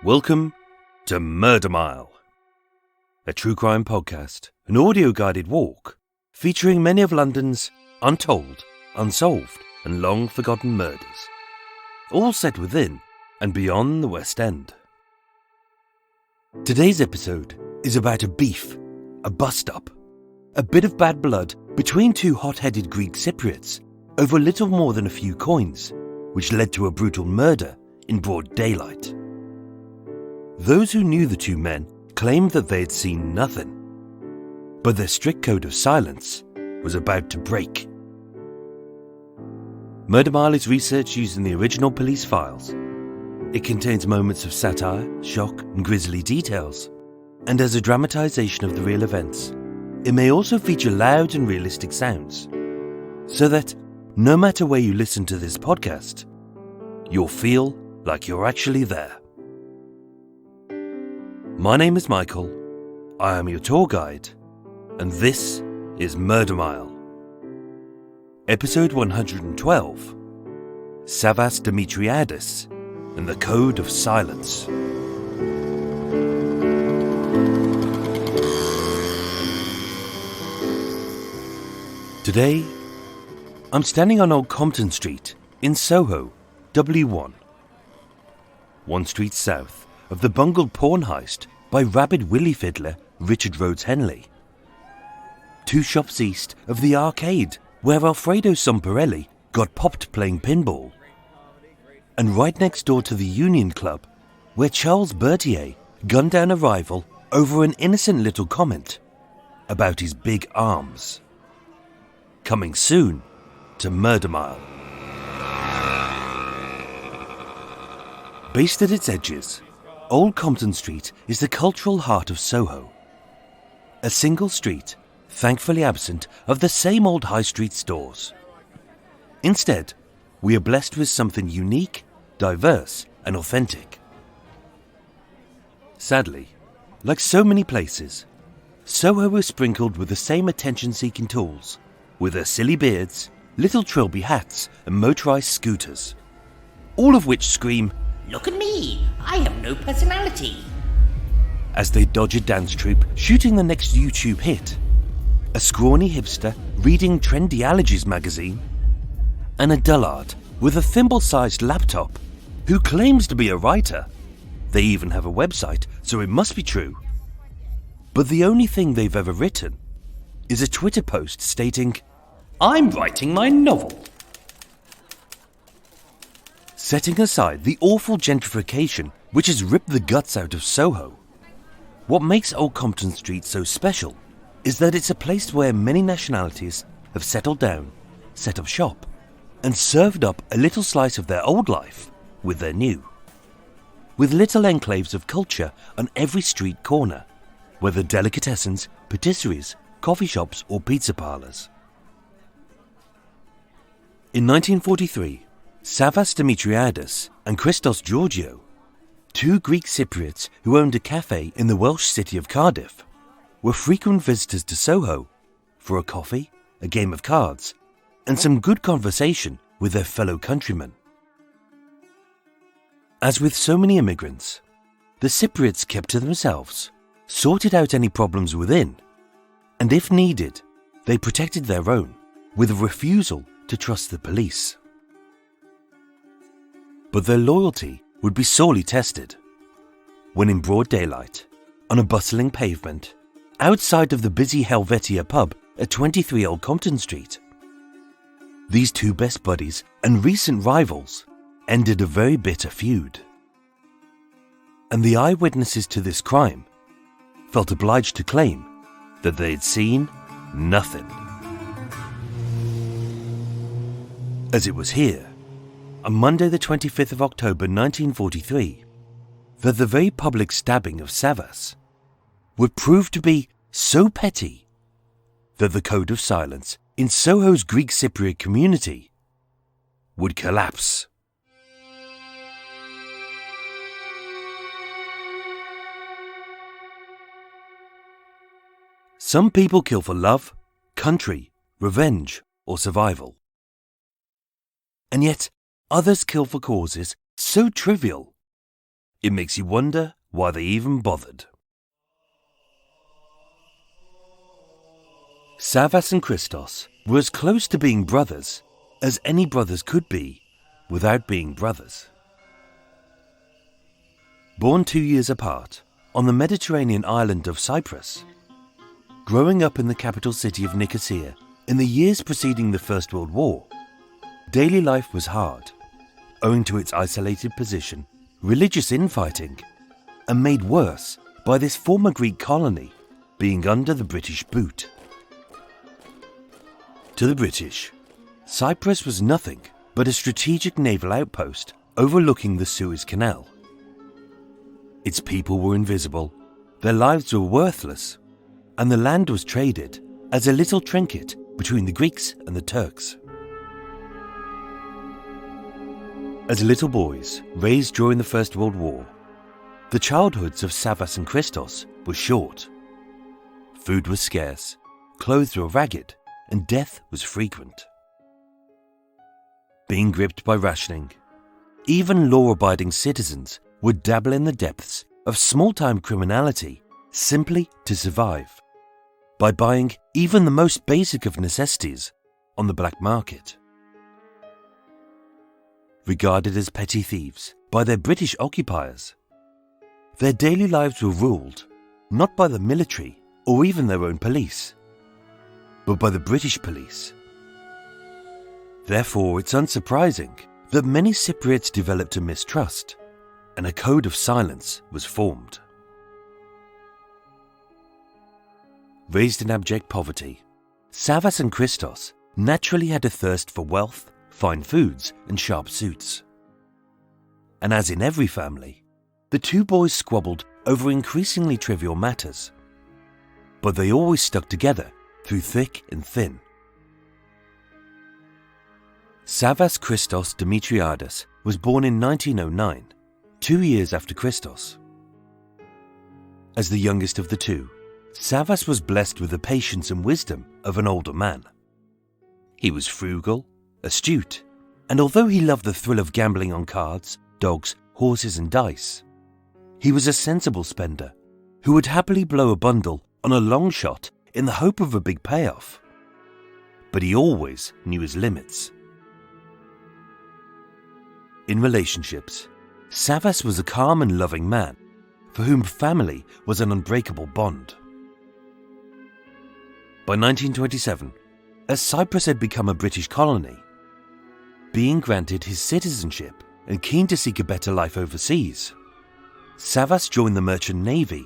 Welcome to Murder Mile, a true crime podcast, an audio-guided walk featuring many of London's untold, unsolved and long-forgotten murders, all set within and beyond the West End. Today's episode is about a beef, a bust-up, a bit of bad blood between two hot-headed Greek-Cypriots over little more than a few coins, which led to a brutal murder in broad daylight. Those who knew the two men claimed that they had seen nothing, but their strict code of silence was about to break. Murder Mile is research using the original police files. It contains moments of satire, shock and grisly details, and as a dramatization of the real events, it may also feature loud and realistic sounds, so that no matter where you listen to this podcast, you'll feel like you're actually there. My name is Michael, I am your tour guide, and this is Murder Mile. Episode 112, Savvas Demetriades and the Code of Silence. Today, I'm standing on Old Compton Street in Soho, W1. One street south of the bungled porn heist by rabid Willie fiddler Richard Rhodes Henley. Two shops east of the arcade where Alfredo Somparelli got popped playing pinball. And right next door to the Union Club where Charles Berthier gunned down a rival over an innocent little comment about his big arms. Coming soon to Murder Mile. Based at its edges, Old Compton Street is the cultural heart of Soho. A single street, thankfully absent of the same old high street stores. Instead, we are blessed with something unique, diverse and authentic. Sadly, like so many places, Soho is sprinkled with the same attention-seeking tools, with their silly beards, little trilby hats and motorised scooters, all of which scream, "Look at me, I have no personality," as they dodge a dance troupe shooting the next YouTube hit, a scrawny hipster reading trendy allergies magazine, and a dullard with a thimble-sized laptop who claims to be a writer. They even have a website, so it must be true. But the only thing they've ever written is a Twitter post stating, "I'm writing my novel." Setting aside the awful gentrification which has ripped the guts out of Soho, what makes Old Compton Street so special is that it's a place where many nationalities have settled down, set up shop, and served up a little slice of their old life with their new. With little enclaves of culture on every street corner, whether delicatessens, patisseries, coffee shops or pizza parlours. In 1943, Savvas Demetriades and Christos Georgiou, two Greek-Cypriots who owned a cafe in the Welsh city of Cardiff, were frequent visitors to Soho for a coffee, a game of cards, and some good conversation with their fellow countrymen. As with so many immigrants, the Cypriots kept to themselves, sorted out any problems within, and if needed, they protected their own with a refusal to trust the police. But their loyalty would be sorely tested when in broad daylight, on a bustling pavement, outside of the busy Helvetia pub at 23 Old Compton Street, these two best buddies and recent rivals ended a very bitter feud. And the eyewitnesses to this crime felt obliged to claim that they had seen nothing. As it was here, on Monday the 25th of October 1943, that the very public stabbing of Savvas would prove to be so petty that the code of silence in Soho's Greek-Cypriot community would collapse. Some people kill for love, country, revenge, or survival. And yet, others kill for causes so trivial It makes you wonder why they even bothered. Savvas and Christos were as close to being brothers as any brothers could be without being brothers. Born 2 years apart on the Mediterranean island of Cyprus, growing up in the capital city of Nicosia in the years preceding the First World War, daily life was hard, owing to its isolated position, religious infighting, and made worse by this former Greek colony being under the British boot. To the British, Cyprus was nothing but a strategic naval outpost overlooking the Suez Canal. Its people were invisible, their lives were worthless, and the land was traded as a little trinket between the Greeks and the Turks. As little boys raised during the First World War, the childhoods of Savvas and Christos were short. Food was scarce, clothes were ragged, and death was frequent. Being gripped by rationing, even law-abiding citizens would dabble in the depths of small-time criminality simply to survive, by buying even the most basic of necessities on the black market. Regarded as petty thieves by their British occupiers, their daily lives were ruled not by the military or even their own police, but by the British police. Therefore, it's unsurprising that many Cypriots developed a mistrust, and a code of silence was formed. Raised in abject poverty, Savvas and Christos naturally had a thirst for wealth, fine foods, and sharp suits. And as in every family, the two boys squabbled over increasingly trivial matters, but they always stuck together through thick and thin. Savvas Christos Demetriades was born in 1909, 2 years after Christos. As the youngest of the two, Savvas was blessed with the patience and wisdom of an older man. He was frugal, astute, and although he loved the thrill of gambling on cards, dogs, horses, and dice, he was a sensible spender who would happily blow a bundle on a long shot in the hope of a big payoff. But he always knew his limits. In relationships, Savvas was a calm and loving man for whom family was an unbreakable bond. By 1927, as Cyprus had become a British colony, being granted his citizenship and keen to seek a better life overseas, Savvas joined the merchant navy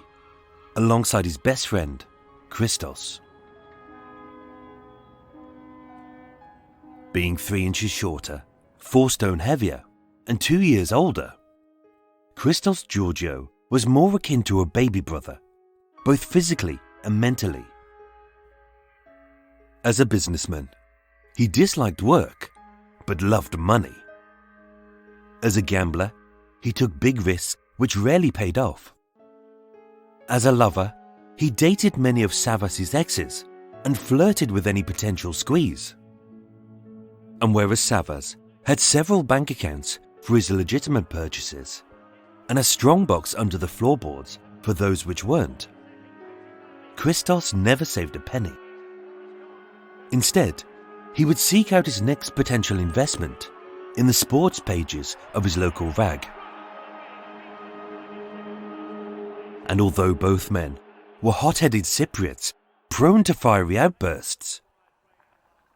alongside his best friend, Christos. Being 3 inches shorter, 4 stone heavier, and 2 years older, Christos Georgiou was more akin to a baby brother, both physically and mentally. As a businessman, he disliked work, but loved money. As a gambler, he took big risks which rarely paid off. As a lover, he dated many of Savvas' exes and flirted with any potential squeeze. And whereas Savvas had several bank accounts for his legitimate purchases and a strong box under the floorboards for those which weren't, Christos never saved a penny. Instead, he would seek out his next potential investment in the sports pages of his local rag. And although both men were hot-headed Cypriots prone to fiery outbursts,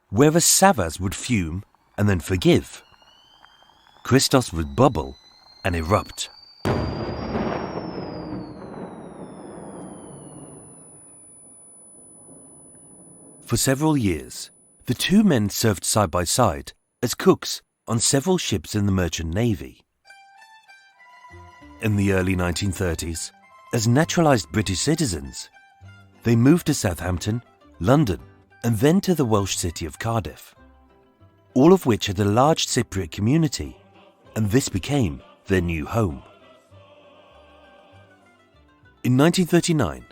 whereas Savvas would fume and then forgive, Christos would bubble and erupt. For several years, the two men served side by side as cooks on several ships in the merchant navy. In the early 1930s, as naturalised British citizens, they moved to Southampton, London, and then to the Welsh city of Cardiff, all of which had a large Cypriot community, and this became their new home. In 1939,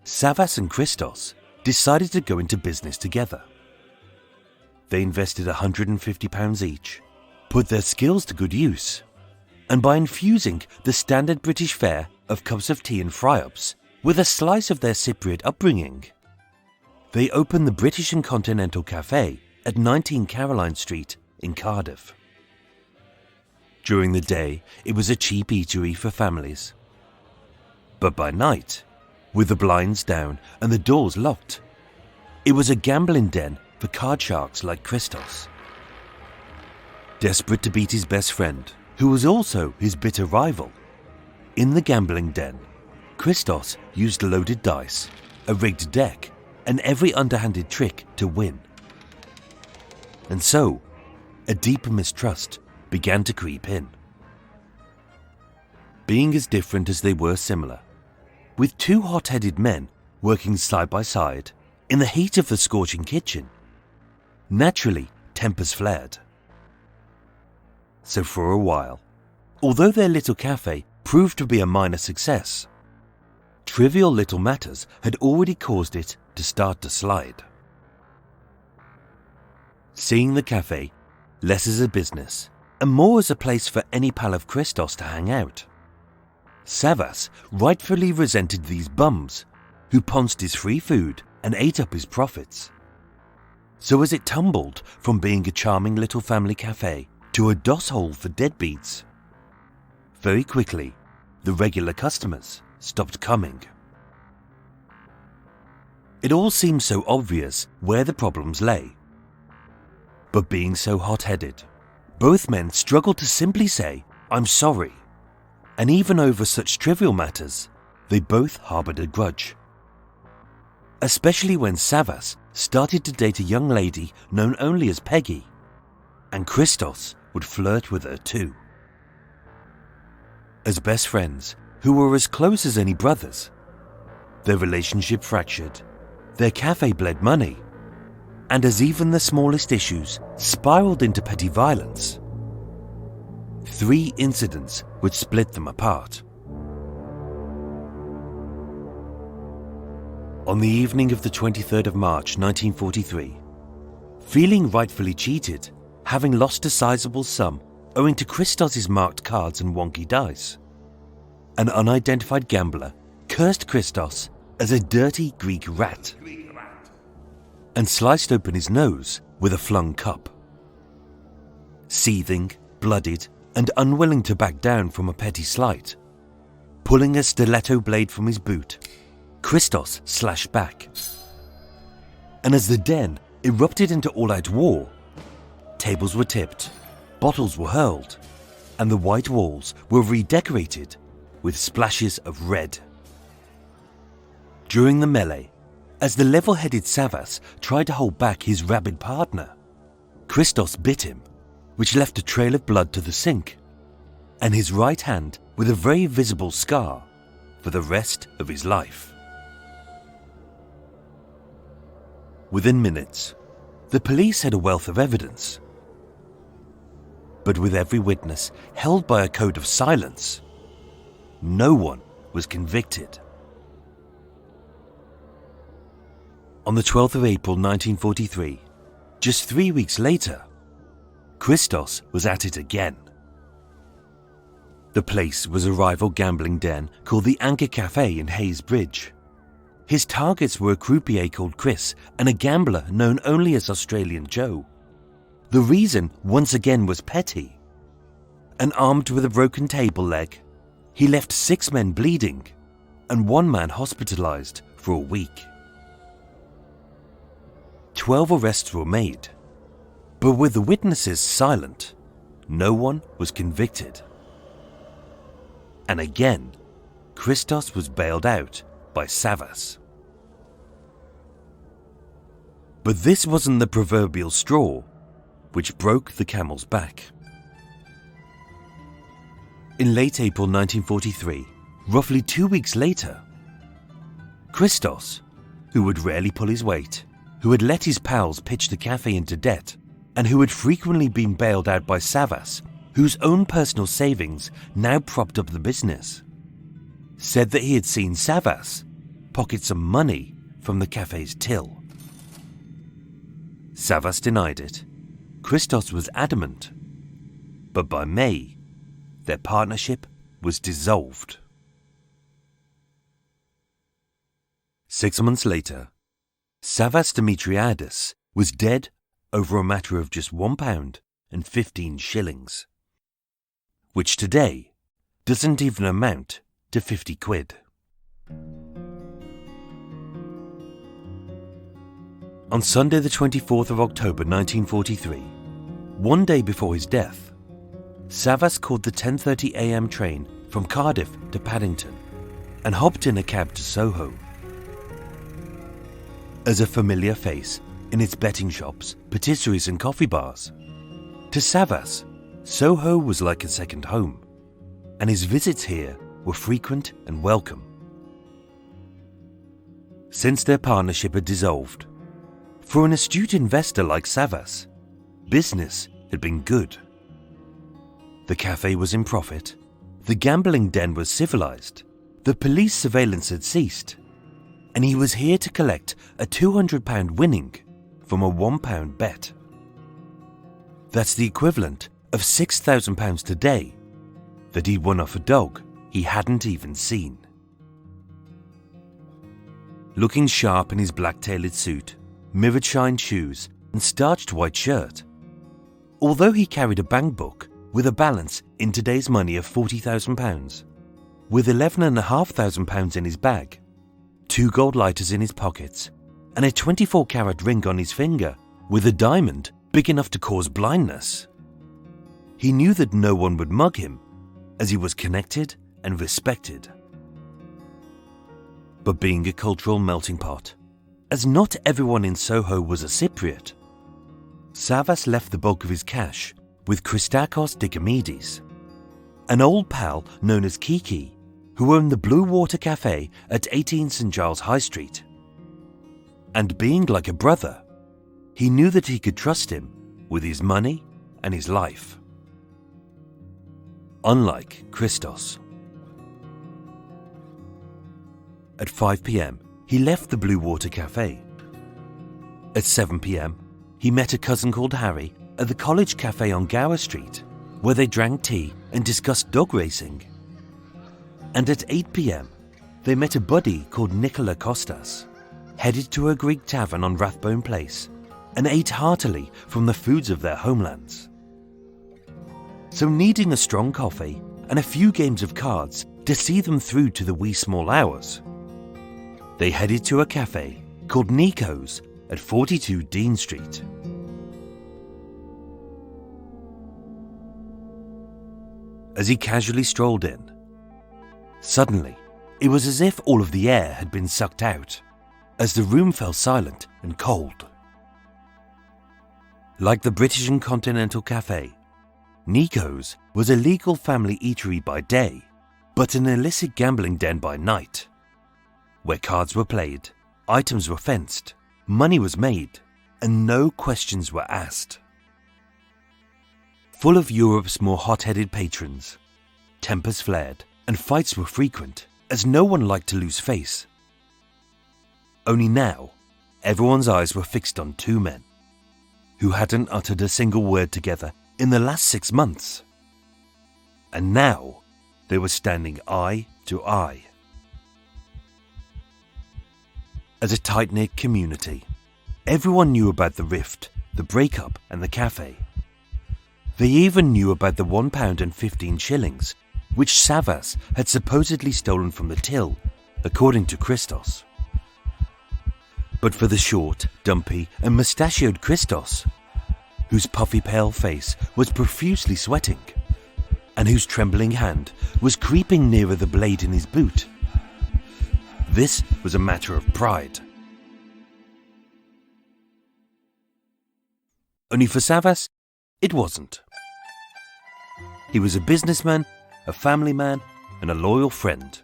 Savvas and Christos decided to go into business together. They invested £150 each, put their skills to good use, and by infusing the standard British fare of cups of tea and fry-ups with a slice of their Cypriot upbringing. They opened the British and Continental Cafe at 19 Caroline Street in Cardiff. During the day, it was a cheap eatery for families. But by night, with the blinds down and the doors locked, it was a gambling den for card sharks like Christos. Desperate to beat his best friend, who was also his bitter rival, in the gambling den, Christos used loaded dice, a rigged deck, and every underhanded trick to win. And so, a deep mistrust began to creep in. Being as different as they were similar, with two hot-headed men working side by side in the heat of the scorching kitchen, naturally tempers flared. So for a while, although their little cafe proved to be a minor success, trivial little matters had already caused it to start to slide. Seeing the cafe less as a business and more as a place for any pal of Christos to hang out, Savvas rightfully resented these bums who pounced his free food and ate up his profits. So as it tumbled from being a charming little family cafe to a doss hole for deadbeats, very quickly the regular customers stopped coming. It all seemed so obvious where the problems lay. But being so hot-headed, both men struggled to simply say, "I'm sorry." And even over such trivial matters, they both harbored a grudge. Especially when Savvas started to date a young lady known only as Peggy, and Christos would flirt with her too. As best friends, who were as close as any brothers, their relationship fractured, their cafe bled money, and as even the smallest issues spiraled into petty violence, 3 incidents would split them apart. On the evening of the 23rd of March 1943, feeling rightfully cheated, having lost a sizable sum owing to Christos' marked cards and wonky dice, an unidentified gambler cursed Christos as a dirty Greek rat and sliced open his nose with a flung cup. Seething, bloodied, and unwilling to back down from a petty slight, pulling a stiletto blade from his boot, Christos slashed back. And as the den erupted into all-out war, tables were tipped, bottles were hurled, and the white walls were redecorated with splashes of red. During the melee, as the level-headed Savvas tried to hold back his rabid partner, Christos bit him, which left a trail of blood to the sink, and his right hand with a very visible scar for the rest of his life. Within minutes, the police had a wealth of evidence. But with every witness held by a code of silence, no one was convicted. On the 12th of April 1943, just 3 weeks later, Christos was at it again. The place was a rival gambling den called the Anchor Cafe in Hayes Bridge. His targets were a croupier called Chris and a gambler known only as Australian Joe. The reason once again was petty. And armed with a broken table leg, he left 6 men bleeding and 1 man hospitalized for a week. 12 arrests were made, but with the witnesses silent, no one was convicted. And again, Christos was bailed out by Savvas. But this wasn't the proverbial straw which broke the camel's back. In late April 1943, roughly 2 weeks later, Christos, who would rarely pull his weight, who had let his pals pitch the cafe into debt, and who had frequently been bailed out by Savvas, whose own personal savings now propped up the business, said that he had seen Savvas pocket some money from the cafe's till. Savvas denied it. Christos was adamant. But by May, their partnership was dissolved. 6 months later, Savvas Demetriades was dead over a matter of just £1.15, which today doesn't even amount to 50 quid. On Sunday the 24th of October 1943, one day before his death, Savvas caught the 10:30 a.m. train from Cardiff to Paddington and hopped in a cab to Soho. As a familiar face in its betting shops, patisseries and coffee bars, to Savvas, Soho was like a second home, and his visits here were frequent and welcome. Since their partnership had dissolved, for an astute investor like Savvas, business had been good. The cafe was in profit, the gambling den was civilized, the police surveillance had ceased, and he was here to collect a £200 winning from a £1 bet. That's the equivalent of £6,000 today that he'd won off a dog he hadn't even seen. Looking sharp in his black-tailored suit, mirrored shined shoes and starched white shirt, although he carried a bank book with a balance in today's money of £40,000, with £11,500 in his bag, 2 gold lighters in his pockets, and a 24-carat ring on his finger with a diamond big enough to cause blindness, he knew that no one would mug him, as he was connected and respected. But being a cultural melting pot, as not everyone in Soho was a Cypriot, Savvas left the bulk of his cash with Christakos Dikomedes, an old pal known as Kiki, who owned the Blue Water Cafe at 18 St Giles High Street. And being like a brother, he knew that he could trust him with his money and his life. Unlike Christos. At 5 p.m, he left the Blue Water Cafe. At 7 p.m, he met a cousin called Harry at the College Cafe on Gower Street, where they drank tea and discussed dog racing. And at 8 p.m, they met a buddy called Nicola Kostas, headed to a Greek tavern on Rathbone Place, and ate heartily from the foods of their homelands. So needing a strong coffee and a few games of cards to see them through to the wee small hours, they headed to a cafe called Nico's at 42 Dean Street. As he casually strolled in, suddenly it was as if all of the air had been sucked out, as the room fell silent and cold. Like the British and Continental Cafe, Nico's was a legal family eatery by day, but an illicit gambling den by night, where cards were played, items were fenced, money was made, and no questions were asked. Full of Europe's more hot-headed patrons, tempers flared and fights were frequent, as no one liked to lose face. Only now, everyone's eyes were fixed on 2 men, who hadn't uttered a single word together in the last 6 months. And now, they were standing eye to eye. As a tight-knit community, everyone knew about the rift, the breakup and the cafe. They even knew about the £1.15, which Savvas had supposedly stolen from the till, according to Christos. But for the short, dumpy and mustachioed Christos, whose puffy pale face was profusely sweating, and whose trembling hand was creeping nearer the blade in his boot, this was a matter of pride. Only for Savvas, it wasn't. He was a businessman, a family man, and a loyal friend,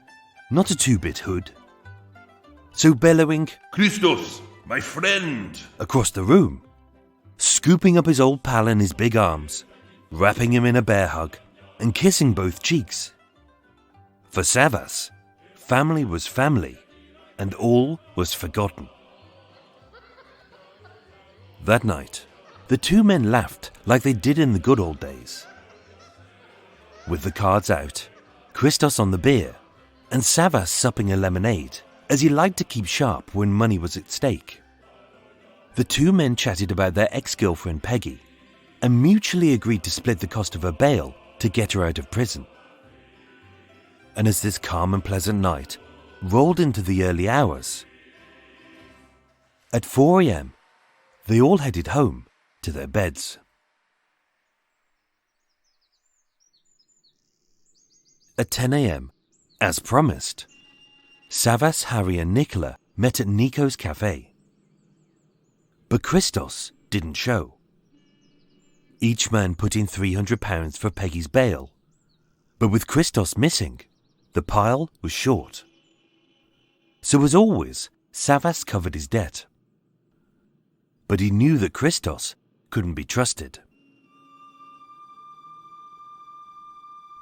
not a 2-bit hood. So bellowing, "Christos, my friend!" across the room, scooping up his old pal in his big arms, wrapping him in a bear hug, and kissing both cheeks. For Savvas, family was family, and all was forgotten. That night, the 2 men laughed like they did in the good old days. with the cards out, Christos on the beer, and Savvas supping a lemonade, as he liked to keep sharp when money was at stake. The two men chatted about their ex-girlfriend Peggy, and mutually agreed to split the cost of her bail to get her out of prison. And as this calm and pleasant night rolled into the early hours, at 4 a.m, they all headed home to their beds. At 10 a.m, as promised, Savvas, Harry and Nicola met at Nico's cafe. But Christos didn't show. Each man put in £300 for Peggy's bail, but with Christos missing, the pile was short. So as always, Savvas covered his debt. But he knew that Christos couldn't be trusted.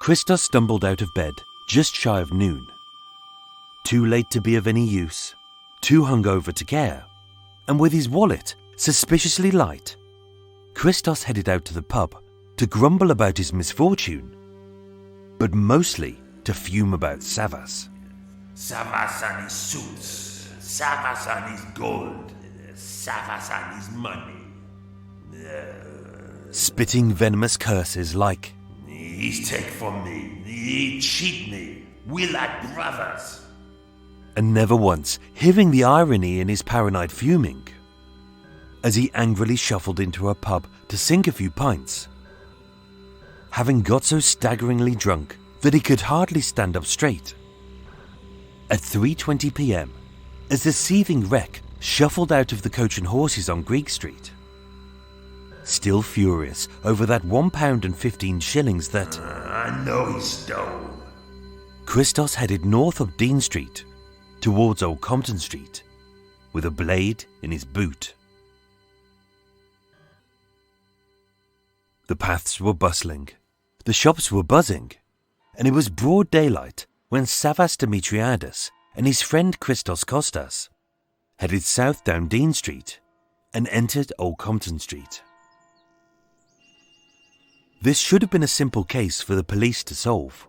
Christos stumbled out of bed just shy of noon. Too late to be of any use, too hungover to care, and with his wallet suspiciously light, Christos headed out to the pub to grumble about his misfortune, but mostly to fume about Savvas. Savas and his suits, Savas and his gold, Savas and his money. Spitting venomous curses like, He's take from me, he cheat me, we like brothers. And never once hearing the irony in his paranoid fuming, as he angrily shuffled into a pub to sink a few pints, having got so staggeringly drunk that he could hardly stand up straight. At 3:20 p.m, as the seething wreck shuffled out of the Coach and Horses on Greek Street, still furious over that £1.15 that I know he stole. Christos headed north of Dean Street towards Old Compton Street with a blade in his boot. The paths were bustling, the shops were buzzing, and it was broad daylight when Savvas Demetriades and his friend Christos Kostas headed south down Dean Street and entered Old Compton Street. This should have been a simple case for the police to solve.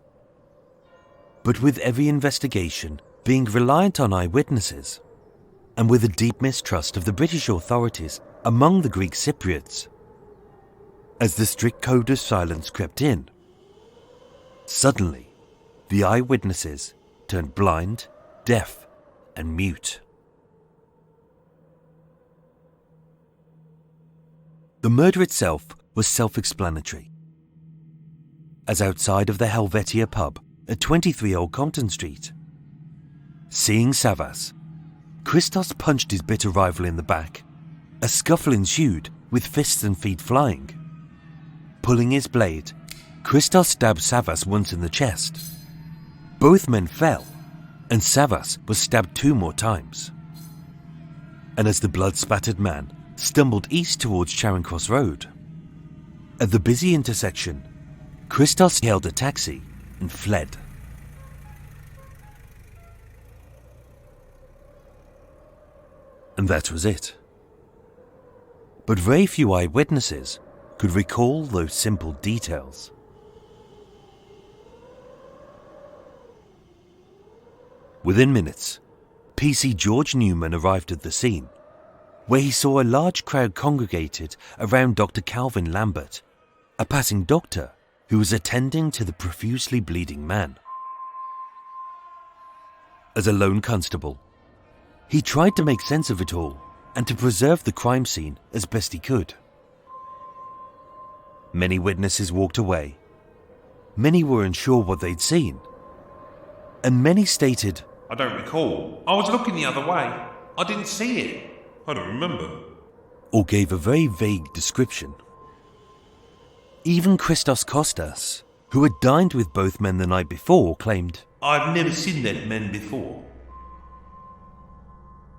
But with every investigation being reliant on eyewitnesses, and with a deep mistrust of the British authorities among the Greek-Cypriots, as the strict code of silence crept in, suddenly the eyewitnesses turned blind, deaf, and mute. The murder itself was self-explanatory, as outside of the Helvetia pub at 23 Old Compton Street, seeing Savvas, Christos punched his bitter rival in the back. A scuffle ensued with fists and feet flying. Pulling his blade, Christos stabbed Savvas once in the chest. Both men fell, and Savvas was stabbed 2 more times. And as the blood-spattered man stumbled east towards Charing Cross Road, at the busy intersection, Christos hailed a taxi and fled. And that was it. But very few eyewitnesses could recall those simple details. Within minutes, PC George Newman arrived at the scene, where he saw a large crowd congregated around Dr. Calvin Lambert, a passing doctor who was attending to the profusely bleeding man. As a lone constable, he tried to make sense of it all and to preserve the crime scene as best he could. Many witnesses walked away. Many were unsure what they'd seen. And many stated, I don't recall. I was looking the other way. I didn't see it. I don't remember. or gave a very vague description. Even Christos Kostas, who had dined with both men the night before, claimed, I've never seen that man before.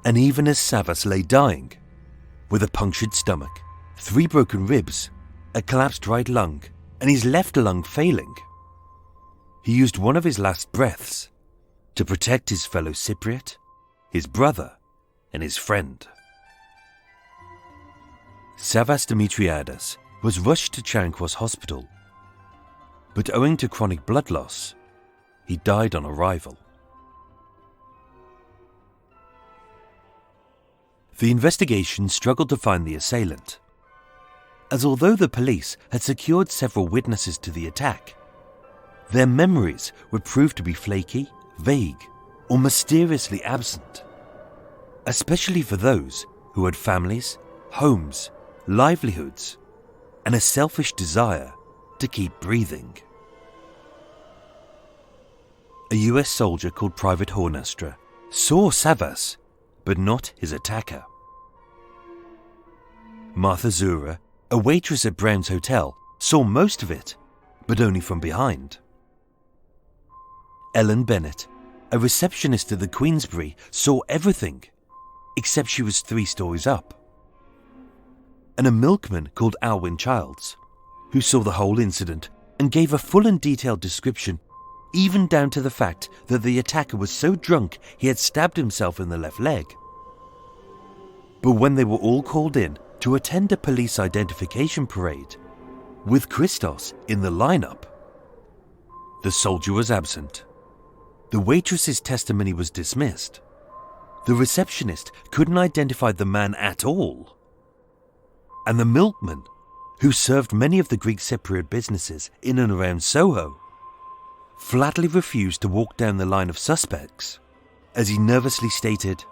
And even as Savvas lay dying, with a punctured stomach, 3 broken ribs, a collapsed right lung, and his left lung failing, he used one of his last breaths to protect his fellow Cypriot, his brother, and his friend. Savvas Demetriades was rushed to Charing Cross Hospital. but owing to chronic blood loss, he died on arrival. The investigation struggled to find the assailant, as although the police had secured several witnesses to the attack, their memories would prove to be flaky, vague, or mysteriously absent, especially for those who had families, homes, livelihoods, and a selfish desire to keep breathing. A US soldier called Private Hornestra saw Savvas, but not his attacker. Martha Zura, a waitress at Brown's Hotel, saw most of it, but only from behind. Ellen Bennett, a receptionist at the Queensbury, saw everything, except she was 3 stories up. And a milkman called Alwyn Childs, who saw the whole incident and gave a full and detailed description, even down to the fact that the attacker was so drunk he had stabbed himself in the left leg. But when they were all called in to attend a police identification parade, with Christos in the lineup, the soldier was absent. The waitress's testimony was dismissed. The receptionist couldn't identify the man at all. And the milkman, who served many of the Greek-Cypriot businesses in and around Soho, flatly refused to walk down the line of suspects, as he nervously stated,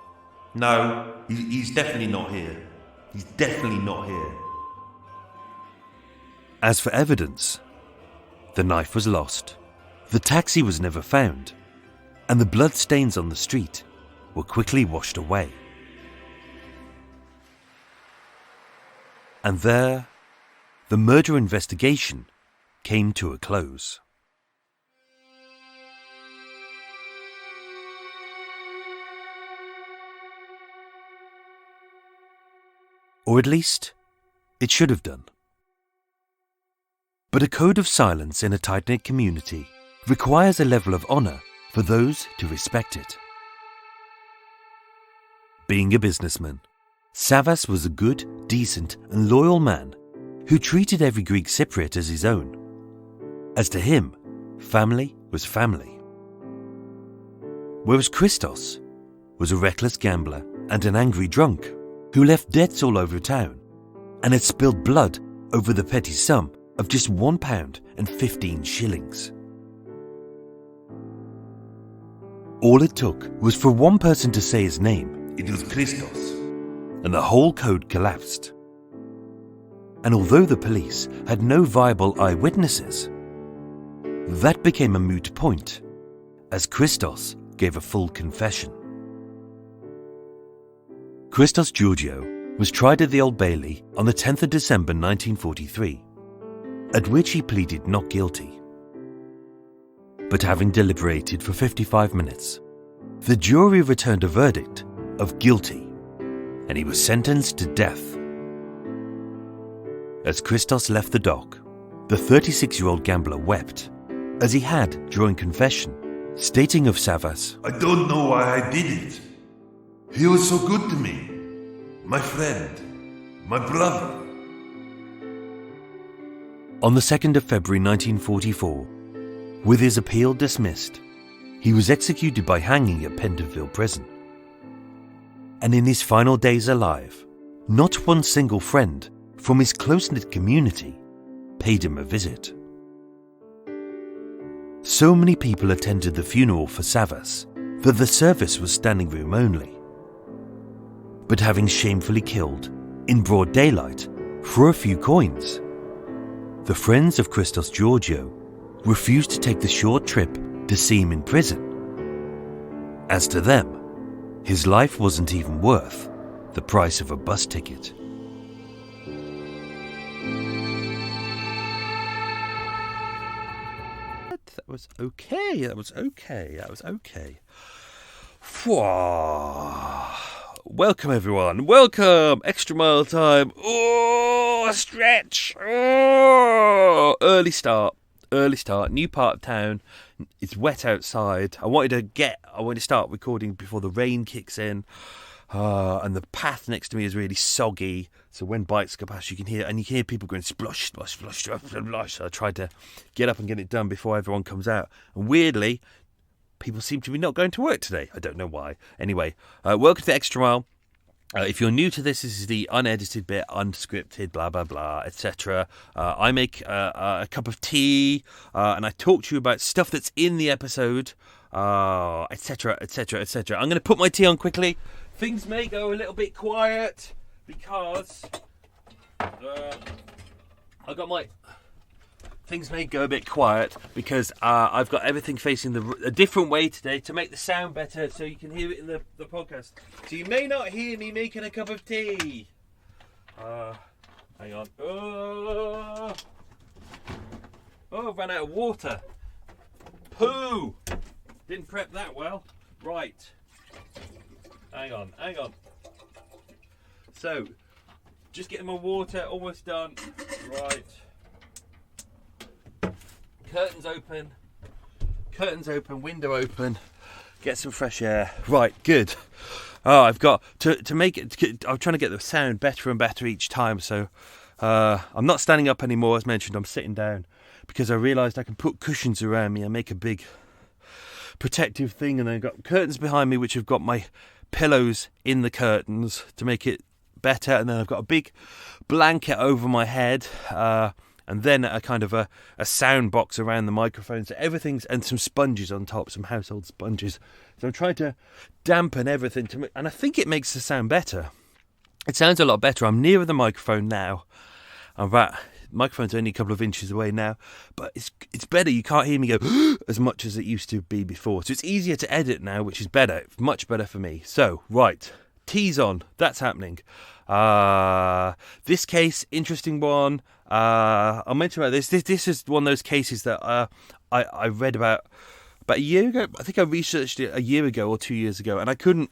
No, he's definitely not here. He's definitely not here. As for evidence, the knife was lost, the taxi was never found, and the blood stains on the street were quickly washed away. And there, the murder investigation came to a close. Or at least, it should have done. But a code of silence in a tight-knit community requires a level of honour for those to respect it. Being a businessman, Savvas was a good, decent and loyal man who treated every Greek Cypriot as his own. As to him, family was family. Whereas Christos was a reckless gambler and an angry drunk who left debts all over town and had spilled blood over the petty sum of just £1 and 15 shillings. All it took was for one person to say his name, It was Christos. and the whole code collapsed. And although the police had no viable eyewitnesses, that became a moot point, as Christos gave a full confession. Christos Georgiou was tried at the Old Bailey on the 10th of December 1943, at which he pleaded not guilty. But having deliberated for 55 minutes, the jury returned a verdict of guilty, and he was sentenced to death. As Christos left the dock, the 36-year-old gambler wept, as he had during confession, stating of Savvas, I don't know why I did it. He was so good to me. My friend. My brother. On the 2nd of February 1944, with his appeal dismissed, he was executed by hanging at Pentonville Prison. And in his final days alive, not one single friend from his close-knit community paid him a visit. So many people attended the funeral for Savvas that the service was standing room only. But having shamefully killed, in broad daylight, for a few coins, the friends of Christos Georgiou refused to take the short trip to see him in prison. As to them, his life wasn't even worth the price of a bus ticket. That was okay. Welcome everyone, welcome! Extra mile time. Oh, a stretch. Oh, early start, new part of town. It's wet outside. I wanted to start recording before the rain kicks in. And the path next to me is really soggy, so when bikes go past, you can hear people going splosh, splosh, splosh, splosh, splosh. So I tried to get up and get it done before everyone comes out. And weirdly, people seem to be not going to work today. I don't know why. Anyway, welcome to Extra Mile. If you're new to this is the unedited bit, unscripted, blah, blah, blah, etc. I make a cup of tea, and I talk to you about stuff that's in the episode, etc., etc., etc. I'm going to put my tea on quickly. Things may go a little bit quiet because Things may go a bit quiet because I've got everything facing a different way today to make the sound better, so you can hear it in the podcast. So you may not hear me making a cup of tea. Hang on. Oh, I've run out of water. Poo! Didn't prep that well. Right. Hang on. So, just getting my water, almost done. Right. Curtains open, window open. Get some fresh air. Right, good. Oh, I've got to make it. I'm trying to get the sound better and better each time. So I'm not standing up anymore, as mentioned. I'm sitting down because I realised I can put cushions around me and make a big protective thing. And then I've got curtains behind me, which have got my pillows in the curtains to make it better. And then I've got a big blanket over my head. And then a kind of a sound box around the microphone. So everything's, and some sponges on top, some household sponges. So I'm trying to dampen everything and I think it makes the sound better. It sounds a lot better. I'm nearer the microphone now. Microphone's only a couple of inches away now, but it's better. You can't hear me go as much as it used to be before. So it's easier to edit now, which is better. It's much better for me. So, right. Tea's on. That's happening. This case, interesting one. I'll mention about this. This is one of those cases that I read about a year ago. I think I researched it a year ago or 2 years ago, and I couldn't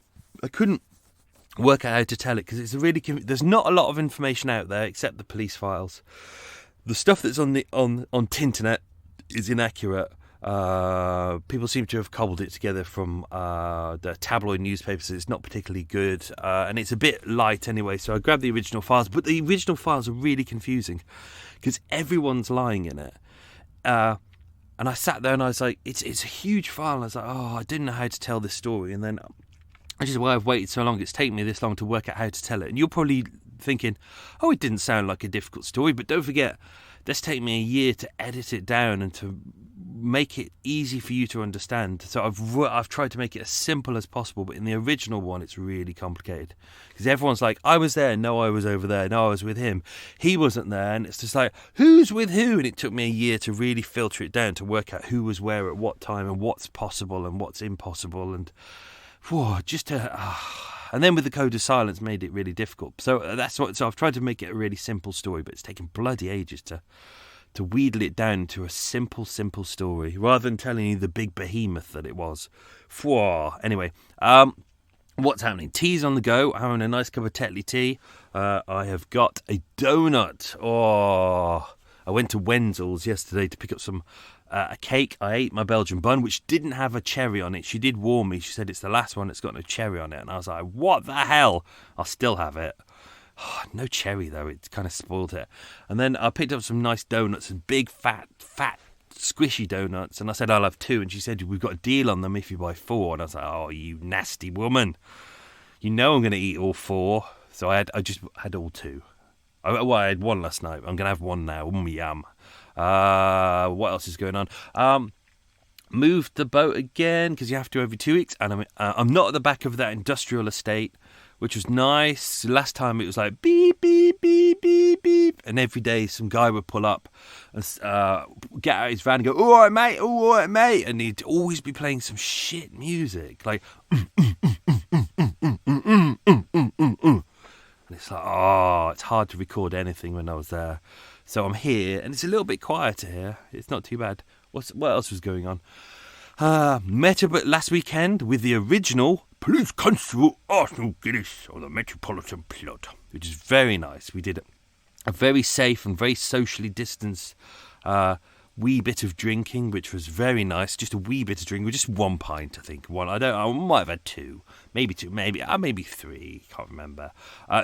work out how to tell it because it's there's not a lot of information out there except the police files. The stuff that's on Tinternet is inaccurate. People seem to have cobbled it together from the tabloid newspapers. It's not particularly good, and it's a bit light anyway, so I grabbed the original files, but the original files are really confusing because everyone's lying in it, and I sat there and I was like, it's a huge file, and I was like, I didn't know how to tell this story, and then which is why I've waited so long. It's taken me this long to work out how to tell it, and you're probably thinking, it didn't sound like a difficult story, but don't forget, that's taken me a year to edit it down and to make it easy for you to understand. So I've tried to make it as simple as possible, but in the original one it's really complicated because everyone's like, I was there, no I was over there, no I was with him, he wasn't there, and it's just like, who's with who? And it took me a year to really filter it down to work out who was where at what time and what's possible and what's impossible, and and then with the code of silence made it really difficult. So so I've tried to make it a really simple story, but it's taken bloody ages to wheedle it down to a simple story, rather than telling you the big behemoth that it was. Anyway, what's happening? Tea's on the go. I'm having a nice cup of Tetley tea. I have got a donut. I went to Wenzel's yesterday to pick up a cake. I ate my Belgian bun, which didn't have a cherry on it. She did warn me. She said it's the last one that's got no cherry on it. And I was like, what the hell? I'll still have it. No cherry though, it kind of spoiled it. And then I picked up some nice donuts, and big fat squishy donuts, and I said I'll have 2, and she said we've got a deal on them if you buy 4, and I was like, you nasty woman, you know I'm going to eat all 4. So I just had all 2. I had 1 last night. I'm going to have 1 now. Yum. What else is going on? Moved the boat again because you have to every 2 weeks, and I'm not at the back of that industrial estate, which was nice. Last time it was like beep, beep, beep, beep, beep. And every day some guy would pull up and get out his van and go, all right, mate. And he'd always be playing some shit music. Like, and it's like, it's hard to record anything when I was there. So I'm here, and it's a little bit quieter here. It's not too bad. What else was going on? Met up last weekend with the original Police Constable Arsenal Gillis of the Metropolitan Plot, which is very nice. We did a very safe and very socially distanced wee bit of drinking, which was very nice. Just a wee bit of drinking, with just 1 pint, I think. I might have had two, maybe three. Can't remember.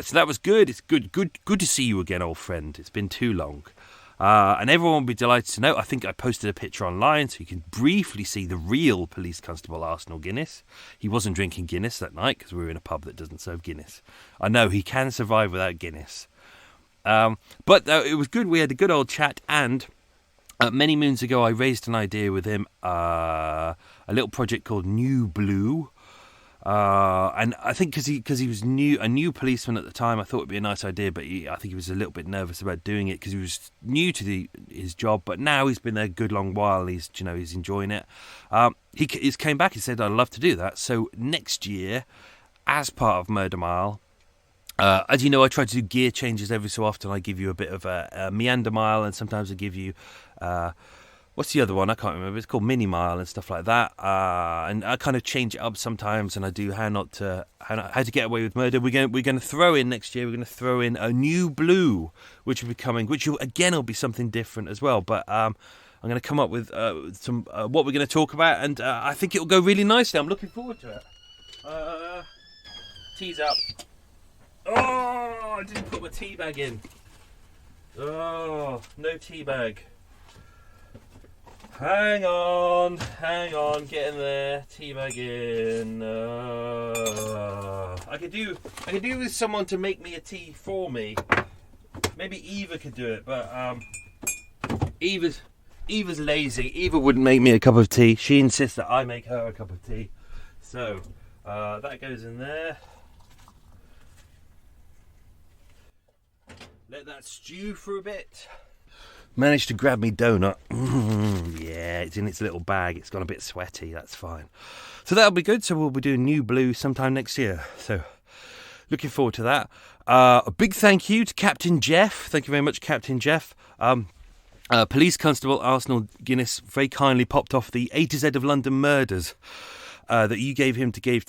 So that was good. It's good to see you again, old friend. It's been too long. And everyone will be delighted to know, I think I posted a picture online so you can briefly see the real Police Constable Arsenal Guinness. He wasn't drinking Guinness that night because we were in a pub that doesn't serve Guinness. I know, he can survive without Guinness. But it was good. We had a good old chat, and many moons ago I raised an idea with him, a little project called New Blue. And I think because he was a new policeman at the time, I thought it'd be a nice idea. But I think he was a little bit nervous about doing it because he was new to his job. But now he's been there a good long while. He's enjoying it. He came back and said, "I'd love to do that." So next year, as part of Murder Mile, as you know, I try to do gear changes every so often. I give you a bit of a meander mile, and sometimes I give you. What's the other one? I can't remember. It's called Mini Mile and stuff like that. And I kind of change it up sometimes, and I do how to get away with murder. We're going to throw in next year. We're going to throw in a New Blue, which will be coming, which will be something different as well. But I'm going to come up with some what we're going to talk about, and I think it will go really nicely. I'm looking forward to it. Tea's up. Oh, I didn't put my tea bag in. Oh, no tea bag. Hang on, get in there, teabag in. I could do with someone to make me a tea for me. Maybe Eva could do it, but Eva's lazy. Eva wouldn't make me a cup of tea. She insists that I make her a cup of tea. So that goes in there. Let that stew for a bit. Managed to grab me donut. Yeah, it's in its little bag. It's gone a bit sweaty. That's fine. So that'll be good. So we'll be doing New Blue sometime next year. So looking forward to that. A big thank you to Captain Jeff. Thank you very much, Captain Jeff. Police Constable Arsenal Guinness very kindly popped off the A to Z of London murders that you gave him to give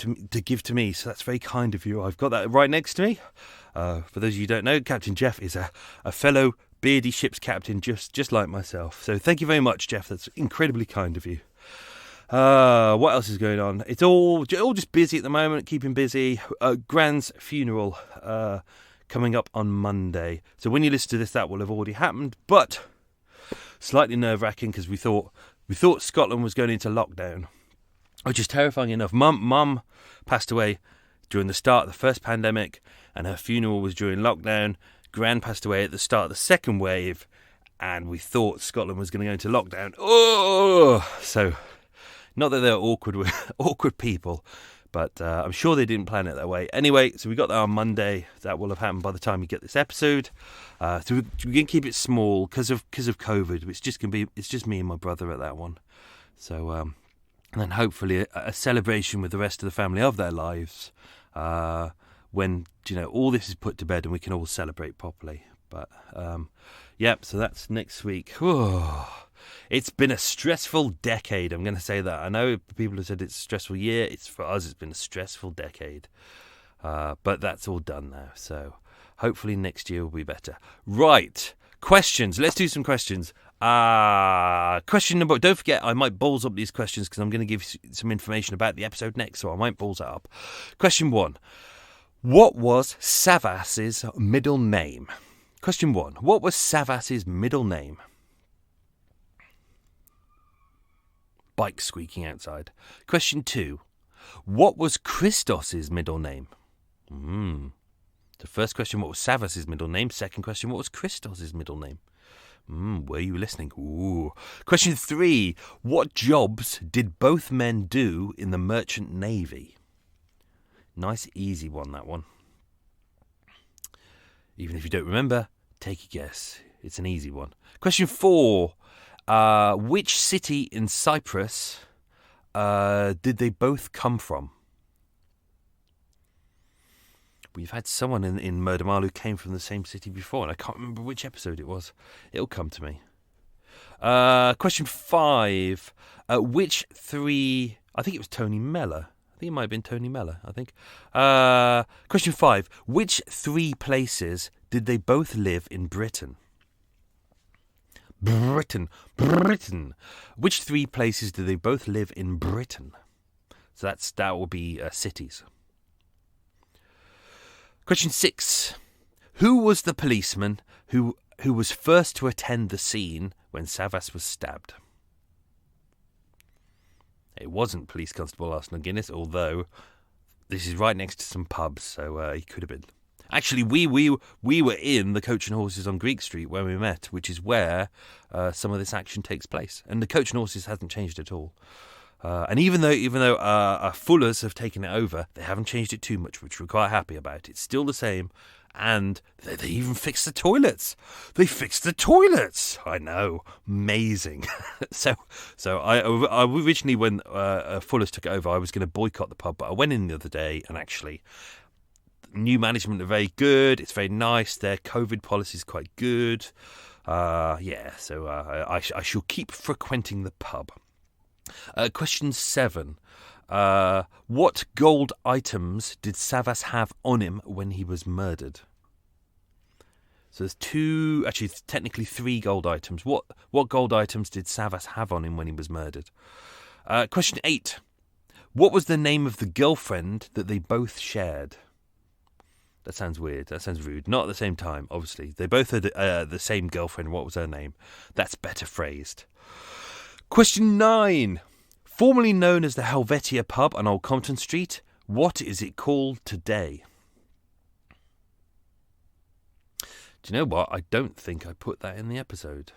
to me. So that's very kind of you. I've got that right next to me. For those of you who don't know, Captain Jeff is a fellow beardy ship's captain, just like myself. So thank you very much, Jeff. That's incredibly kind of you. What else is going on? It's all just busy at the moment, keeping busy. Gran's funeral coming up on Monday. So when you listen to this, that will have already happened. But slightly nerve-wracking because we thought Scotland was going into lockdown, which is terrifying enough. Mum passed away during the start of the first pandemic, and her funeral was during lockdown. Gran passed away at the start of the second wave, and we thought Scotland was going to go into lockdown. Oh, so not that they're awkward people, but I'm sure they didn't plan it that way. Anyway, so we got that on Monday. That will have happened by the time you get this episode. So we're going to keep it small because of COVID. It's just me and my brother at that one. So and then hopefully a celebration with the rest of the family of their lives. When all this is put to bed and we can all celebrate properly. But so that's next week. Whew. It's been a stressful decade. I'm going to say that. I know people have said it's a stressful year. For us, it's been a stressful decade. But that's all done now. So hopefully next year will be better. Right. Questions. Let's do some questions. Question number. Don't forget, I might balls up these questions because I'm going to give you some information about the episode next. So I might balls that up. Question 1. What was Savas's middle name? Question 1. What was Savas's middle name? Bike squeaking outside. Question 2. What was Christos's middle name? The first question, what was Savas's middle name? Second question, what was Christos's middle name? Were you listening? Ooh. Question 3. What jobs did both men do in the Merchant Navy? Nice, easy one, that one. Even if you don't remember, take a guess. It's an easy one. Question 4. Which city in Cyprus did they both come from? We've had someone in Murder Mile who came from the same city before, and I can't remember which episode it was. It'll come to me. Question 5. Which 3... I think it was Tony Mellor. I think it might have been Tony Mellor, I think. Question 5. Which 3 places did they both live in Britain? Britain. Britain. Which three places do they both live in Britain? So that will be cities. Question 6. Who was the policeman who was first to attend the scene when Savvas was stabbed? It wasn't Police Constable Arsenal Guinness, although this is right next to some pubs, so he could have been. Actually, we were in the Coach and Horses on Greek Street where we met, which is where some of this action takes place. And the Coach and Horses hasn't changed at all. And even though Fullers have taken it over, they haven't changed it too much, which we're quite happy about. It's still the same, and they even fixed the toilets. They fixed the toilets. I know, amazing. so I originally, when Fullers took it over, I was going to boycott the pub, but I went in the other day, and actually, new management are very good. It's very nice. Their COVID policy is quite good. So I shall keep frequenting the pub. Question 7. What gold items did Savvas have on him when he was murdered? So there's technically 3 gold items. What gold items did Savvas have on him when he was murdered? Question 8. What was the name of the girlfriend that they both shared? That sounds weird. That sounds rude. Not at the same time, obviously. They both had the same girlfriend. What was her name? That's better phrased. Question 9. Formerly known as the Helvetia pub on Old Compton Street, what is it called today? Do you know what? I don't think I put that in the episode.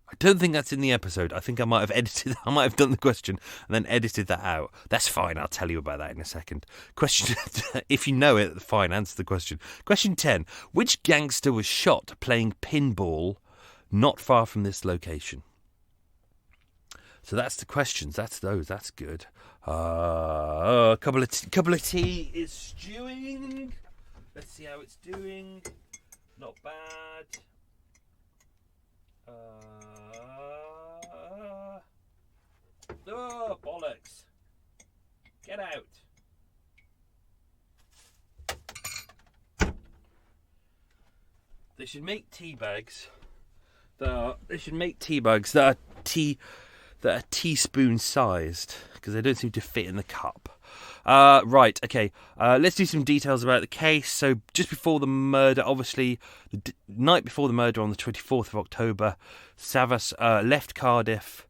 I don't think that's in the episode. I think I might have done the question and then edited that out. That's fine. I'll tell you about that in a second. Question, if you know it, fine, answer the question. Question 10. Which gangster was shot playing pinball not far from this location? So that's the questions. That's those. That's good. A couple of tea is stewing. Let's see how it's doing. Not bad. Oh, bollocks. Get out. They should make tea bags. That are teaspoon sized, because they don't seem to fit in the cup. Right, okay. Let's do some details about the case. So just before the murder, obviously, the night before the murder on the 24th of October, Savvas left Cardiff,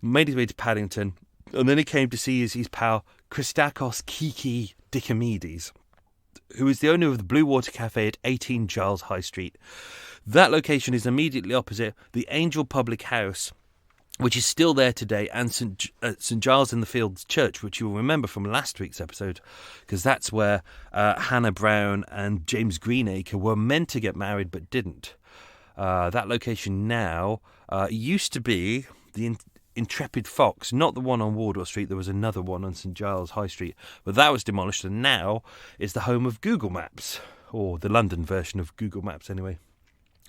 made his way to Paddington, and then he came to see his pal Christakos Kiki Dicamides, who is the owner of the Blue Water Cafe at 18 Giles High Street. That location is immediately opposite the Angel Public House, which is still there today, and St Giles in the Fields Church, which you will remember from last week's episode, because that's where Hannah Brown and James Greenacre were meant to get married but didn't. That location now used to be the Intrepid Fox, not the one on Wardour Street. There was another one on St Giles High Street, but that was demolished, and now is the home of Google Maps, or the London version of Google Maps anyway.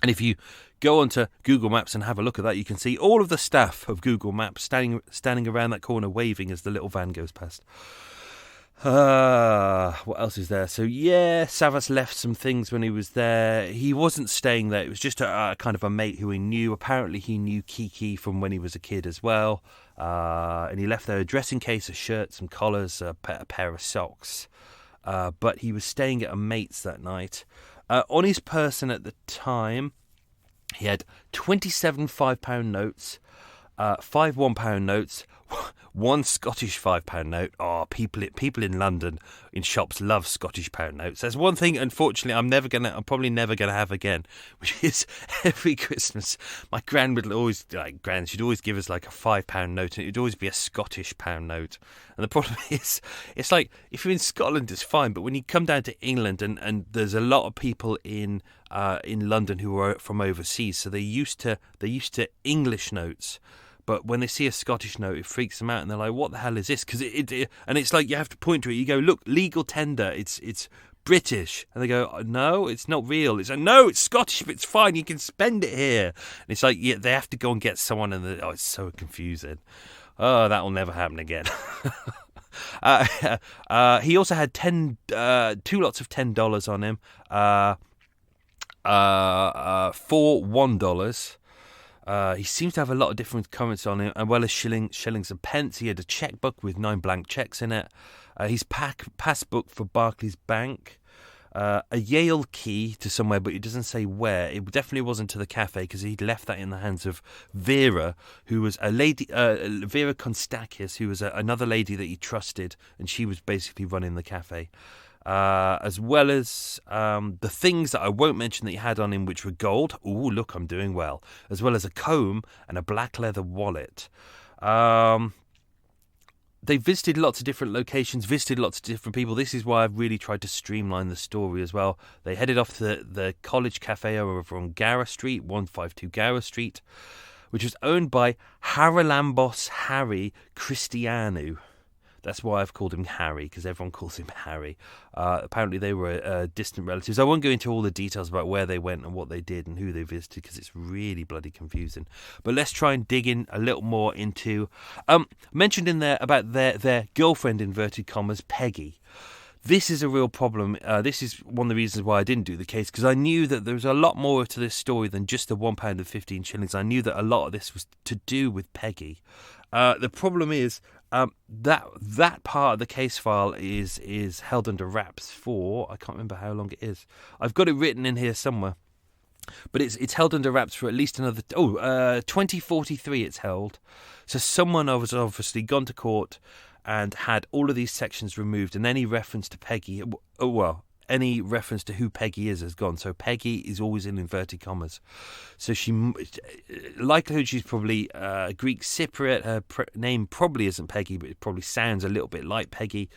And if you go onto Google Maps and have a look at that, you can see all of the staff of Google Maps standing around that corner waving as the little van goes past. What else is there? So, yeah, Savvas left some things when he was there. He wasn't staying there. It was just a kind of a mate who he knew. Apparently, he knew Kiki from when he was a kid as well. And he left there a dressing case, a shirt, some collars, a pair of socks. But he was staying at a mate's that night. On his person at the time, he had 27 £5 notes, 5 £1 notes, 1 Scottish £5 note. Oh, people in London in shops love Scottish pound notes. There's one thing, unfortunately, I'm probably never gonna have again, which is every Christmas my gran would always she'd always give us like a £5 note, and it'd always be a Scottish pound note. And the problem is, it's like if you're in Scotland, it's fine, but when you come down to England, and there's a lot of people in London who are from overseas, so they're used to English notes. But when they see a Scottish note, it freaks them out, and they're like, "What the hell is this?" Because and it's like you have to point to it. You go, "Look, legal tender. It's British," and they go, oh, "No, it's not real." It's like, "No, it's Scottish, but it's fine. You can spend it here." And it's like, yeah, they have to go and get someone, and it's so confusing. Oh, that will never happen again. He also had 2 lots of $10 on him, for $1. He seems to have a lot of different currency on him, as well as shillings and pence. He had a checkbook with 9 blank checks in it. His passbook for Barclays Bank. A Yale key to somewhere, but it doesn't say where. It definitely wasn't to the cafe because he'd left that in the hands of Vera, who was a lady, Vera Konstakis, who was another lady that he trusted, and she was basically running the cafe. As well as the things that I won't mention that he had on him, which were gold. Ooh, look, I'm doing well. As well as a comb and a black leather wallet. They visited lots of different locations, visited lots of different people. This is why I've really tried to streamline the story as well. They headed off to the College Cafe over on Gower Street, 152 Gower Street, which was owned by Haralambos Harry Christianou. That's why I've called him Harry, because everyone calls him Harry. Apparently they were distant relatives. I won't go into all the details about where they went and what they did and who they visited, because it's really bloody confusing. But let's try and dig in a little more into... mentioned in there about their girlfriend, inverted commas, Peggy. This is a real problem. This is one of the reasons why I didn't do the case, because I knew that there was a lot more to this story than just the £1 and 15 shillings. I knew that a lot of this was to do with Peggy. The problem is that part of the case file is held under wraps for, I can't remember how long it is. I've got it written in here somewhere, but it's held under wraps for at least another 2043. It's held. So someone has obviously gone to court and had all of these sections removed, and any reference to Peggy, any reference to who Peggy is has gone. So Peggy is always in inverted commas. So likelihood she's probably Greek-Cypriot. Her name probably isn't Peggy, but it probably sounds a little bit like Peggy.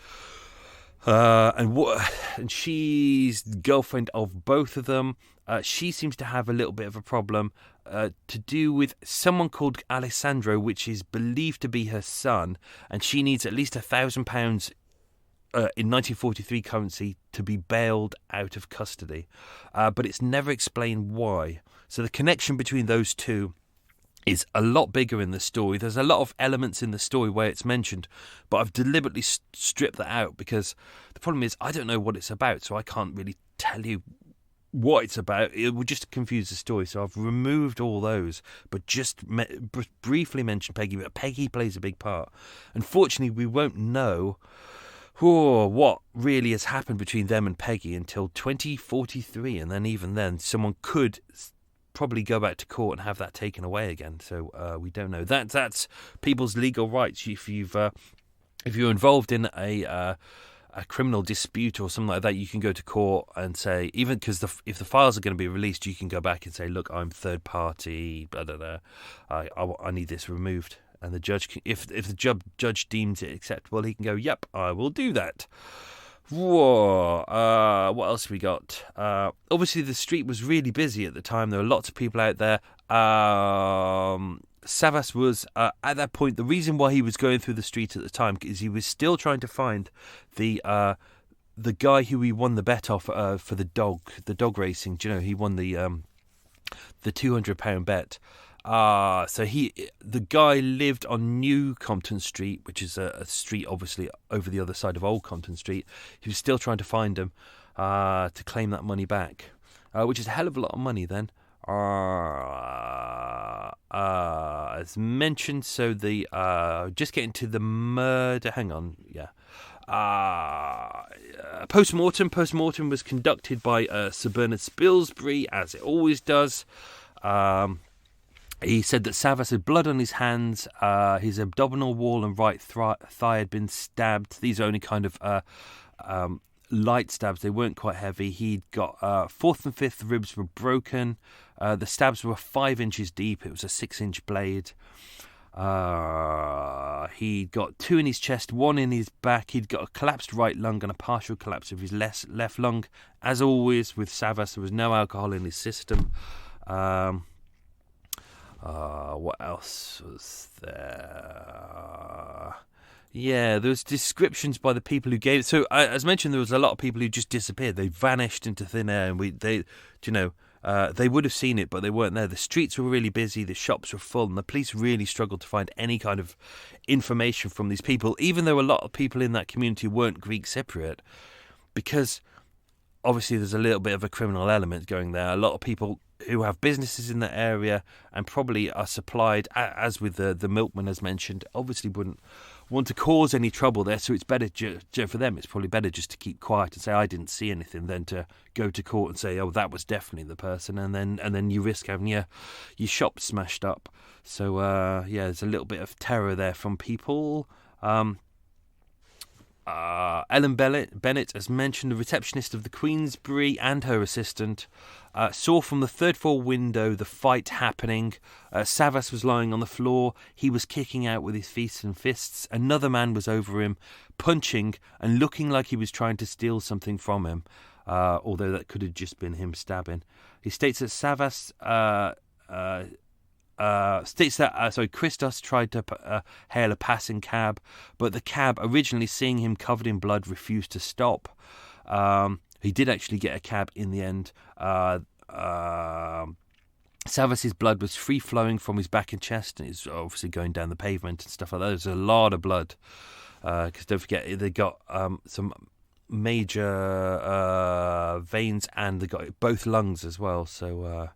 And she's the girlfriend of both of them. She seems to have a little bit of a problem to do with someone called Alessandro, which is believed to be her son, and she needs at least £1,000 in 1943 currency to be bailed out of custody. But it's never explained why. So the connection between those two is a lot bigger in the story. There's a lot of elements in the story where it's mentioned, but I've deliberately stripped that out because the problem is I don't know what it's about, so I can't really tell you what it's about. It would just confuse the story, so I've removed all those, but just briefly mentioned Peggy. But Peggy plays a big part. Unfortunately, we won't know what really has happened between them and Peggy until 2043, and then even then someone could probably go back to court and have that taken away again. So we don't know. That's people's legal rights. If you're involved in a criminal dispute or something like that, you can go to court and say, even because if the files are going to be released, you can go back and say, look, I'm third party, blah, blah, blah. I need this removed. And the judge, if the judge deems it acceptable, he can go, yep, I will do that. Whoa. What else have we got? Obviously, the street was really busy at the time. There were lots of people out there. Savvas was, at that point, the reason why he was going through the street at the time is he was still trying to find the guy who he won the bet off for the dog racing. Do you know, he won the £200 bet. So the guy lived on New Compton Street, which is a street obviously over the other side of Old Compton Street. He was still trying to find him to claim that money back, which is a hell of a lot of money then. As mentioned, so the just getting to the murder. Hang on, yeah. Post-mortem was conducted by Sir Bernard Spilsbury, as it always does. He said that Savvas had blood on his hands, his abdominal wall and right thigh had been stabbed. These are only kind of light stabs, they weren't quite heavy. He'd got fourth and fifth ribs were broken. The stabs were 5 inches deep. It was a 6-inch blade. He'd got 2 in his chest, 1 in his back. He'd got a collapsed right lung and a partial collapse of his left lung. As always with Savvas, there was no alcohol in his system. What else was there? Yeah, there was descriptions by the people who gave it. So, as mentioned, there was a lot of people who just disappeared. They vanished into thin air, and they would have seen it, but they weren't there. The streets were really busy, the shops were full, and the police really struggled to find any kind of information from these people, even though a lot of people in that community weren't Greek-Cypriot, because obviously there's a little bit of a criminal element going there. A lot of people who have businesses in that area and probably are supplied, as with the milkman as mentioned, obviously wouldn't want to cause any trouble there, so it's better for them. It's probably better just to keep quiet and say I didn't see anything than to go to court and say, oh, that was definitely the person, and then you risk having your shop smashed up. So there's a little bit of terror there from people. Ellen Bennett, as mentioned, the receptionist of the Queensbury, and her assistant saw from the third floor window the fight happening. Savas was lying on the floor. He was kicking out with his feet and fists. Another man was over him, punching and looking like he was trying to steal something from him, although that could have just been him stabbing. He states that Savas Christos tried to hail a passing cab, but the cab, originally seeing him covered in blood, refused to stop. He did actually get a cab in the end. Savas's blood was free-flowing from his back and chest, and it's obviously going down the pavement and stuff like that. There's a lot of blood, because don't forget, they got some major veins, and they got both lungs as well, so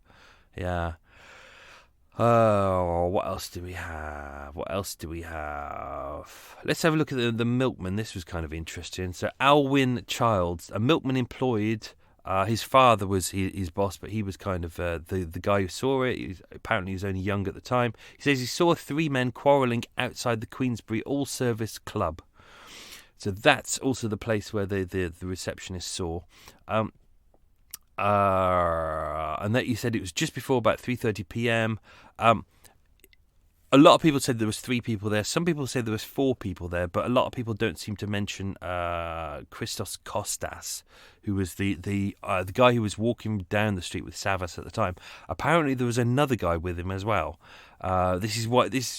yeah. Oh, what else do we have? Let's have a look at the milkman. This was kind of interesting. So Alwyn Childs, a milkman employed. His father was his boss, but he was kind of the guy who saw it. Apparently he was only young at the time. He says he saw three men quarrelling outside the Queensbury All-Service Club. So that's also the place where the receptionist saw. And that you said it was just before about 3:30 p.m. A lot of people said there was 3 people there. Some people said there was 4 people there, but a lot of people don't seem to mention Christos Kostas, who was the guy who was walking down the street with Savas at the time. Apparently, there was another guy with him as well. This is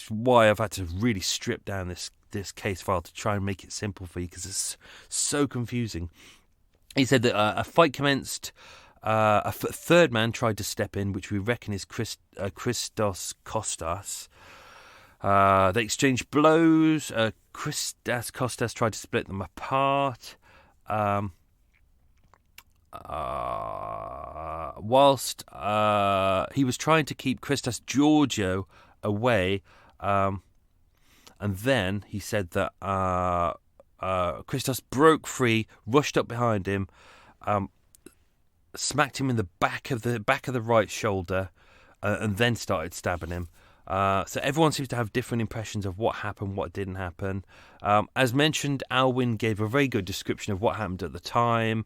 why I've had to really strip down this case file to try and make it simple for you, because it's so confusing. He said that a fight commenced. A third man tried to step in, which we reckon is Christos Kostas. They exchanged blows. Christos Kostas tried to split them apart. Whilst he was trying to keep Christos Giorgio away, and then he said that Christos broke free, rushed up behind him, smacked him in the back of the right shoulder, and then started stabbing him. So everyone seems to have different impressions of what happened, what didn't happen. As mentioned, Alwyn gave a very good description of what happened at the time.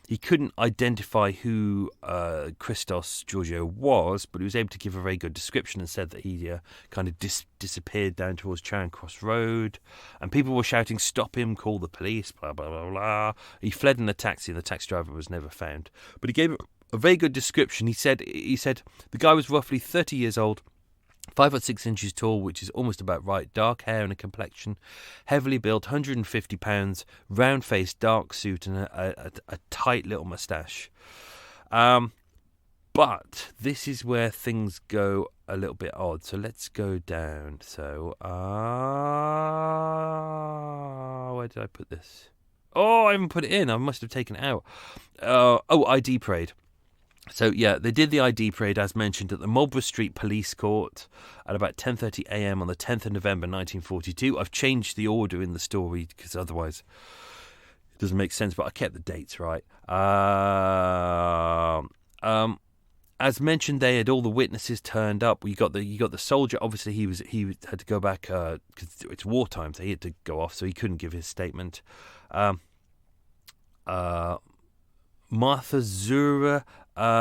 He couldn't identify who Christos Giorgio was, but he was able to give a very good description and said that he kind of disappeared down towards Charing Cross Road. And people were shouting, "Stop him, call the police, blah, blah, blah, blah." He fled in a taxi and the taxi driver was never found. But he gave a very good description. He said the guy was roughly 30 years old, 5 foot 6 inches tall, which is almost about right, dark hair and a complexion, heavily built, 150 pounds, round face, dark suit, and a tight little moustache. But this is where things go a little bit odd. So let's go down. So, where did I put this? Oh, I haven't put it in. I must have taken it out. ID parade. So, yeah, they did the ID parade, as mentioned, at the Marlborough Street Police Court at about 10:30 a.m. on the 10th of November 1942. I've changed the order in the story because otherwise it doesn't make sense, but I kept the dates right. As mentioned, they had all the witnesses turned up. You got the soldier. Obviously, he had to go back because it's wartime, so he had to go off, so he couldn't give his statement. Martha Zura,